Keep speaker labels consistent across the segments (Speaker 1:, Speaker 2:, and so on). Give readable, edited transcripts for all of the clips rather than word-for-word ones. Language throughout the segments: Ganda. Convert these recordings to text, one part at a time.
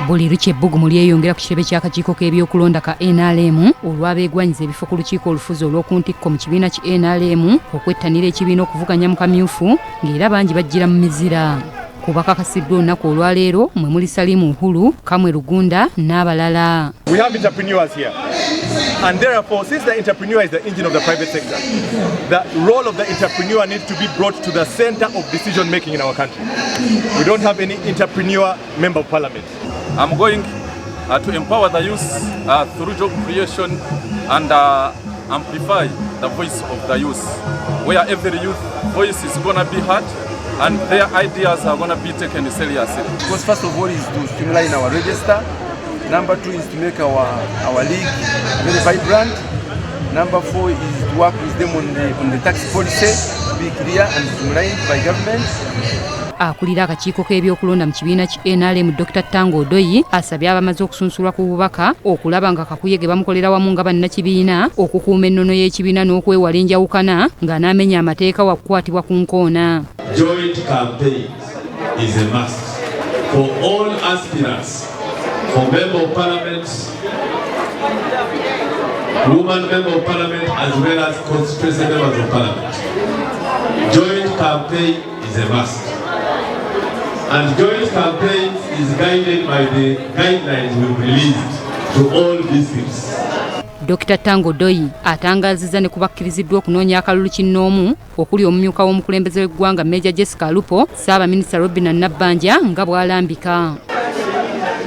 Speaker 1: buli luke ebbugumu lyeyongera ku kitebe ky'akakiiko k'ebyokulonda ka NRM olw'abeegwanyiza ebifo ku lukiiko olufuzi olw'okuntikko mu kibiina ki NRM okwettanira ekibiina okuvuganya mu Akamyufu ng'era bangi bajjira mu mizira. Kubakakasiddwa olunaku olwaleero mwe muli Salimu Uhuru, Kamwe Lugunda n'abalala.
Speaker 2: We have entrepreneurs here, and therefore, since the entrepreneur is the engine of the private sector, the role of the entrepreneur needs to be brought to the center of decision making in our country. We don't have any entrepreneur member of parliament.
Speaker 3: I'm going to empower the youth through job creation and amplify the voice of the youth, where every youth voice is going to be heard and their ideas are going to be taken seriously.
Speaker 4: Because first of all is to streamline our register. Number 2 is to make our league very vibrant. Number 4 is to work with them on the tax policy to be clear and streamlined by government.
Speaker 1: Akulira akakiiko k'ebyokulonda mu kibiina ki NRM Dr. Tanga Odoi asabye abamaze okusunsulwa ku bubaka okulaba nga kakuyege bamukolera wamu nga bannakibiina okukuuma ennono y'ekibiina n'okwewala enjawukana ng'anaamenya amateeka wa kukwatibwa ku nkoona.
Speaker 5: Joint campaign is a must for all aspirants, for Member of Parliament, woman Member of Parliament, as well as constituency members of Parliament. Joint campaign is a must. And joint campaign is guided by the guidelines we've released to all districts.
Speaker 1: Dr. Tanga Odoi atangazizza ne kubakkiriziddwa okunoonya akalulu kinnoomu okuli omumyuka w'omukulembeze w'eggwanga Major Jessica Lupo, Ssaabaminisita Robina Nabbanja nga bw'alambika.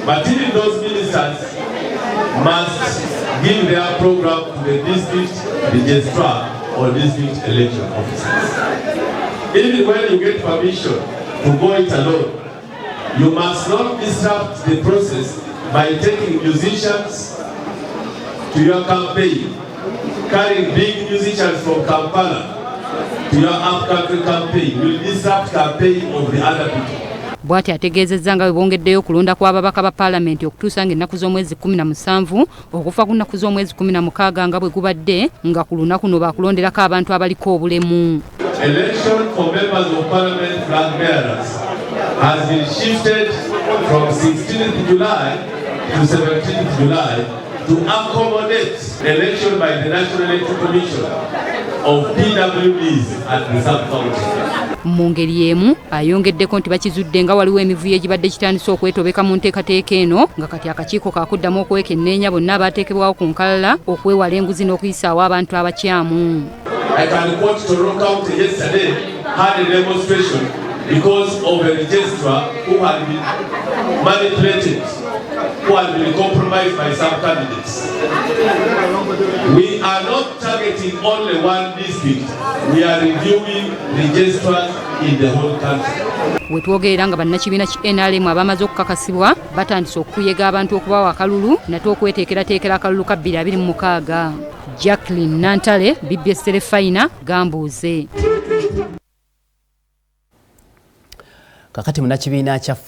Speaker 5: But even those ministers must give their program to the district registrar or district election officers. Even when you get permission to go it alone, you must not disrupt the process by taking musicians to your campaign, carrying big musicians from Kampala to your up-country campaign. You will disrupt campaign of the other people.
Speaker 1: Bw'ati ategeezezza nga bwe bongeddeyo okulonda kw'ababaka ba paalamenti okutuusa ng'ennaku z'omwezi 17 okufa ku nnaku z'omwezi 16 nga bwe gubadde nga ku lunaku no baakulonderako abantu abaliko obulemu.
Speaker 5: Election for members of parliament flag bearers has been shifted from 16th July to 17th July to accommodate election by the National Electoral Commission of PWDs at the sub-county.
Speaker 1: Mu ngeri y'emu ayongeddeko nti bakizudde nga waliwo emivuyo egibadde kitandise okwetobeka mu nteekateeka eno nga kati akakiiko kaakuddamu okwekenneenya bonna abaateekebwawo ku nkalala okwewala enguzi n'okuyisaawo abantu abakyamu.
Speaker 5: I can quote Toro County yesterday had a demonstration because of a registrar who had been manipulated, who had been compromised by some candidates. We are not targeting only one district. We are reviewing registrars in the whole country.
Speaker 1: Wetwogerera nga bannakibiina ki NRM abamaze okukakasibwa batandise okuyega abantu okubawa akalulu nate okweteekerateekera akalulu ka 2026. Jacqueline Nantale, BBS Terefayina, Gambuuze.
Speaker 6: Kakati munakibiina kya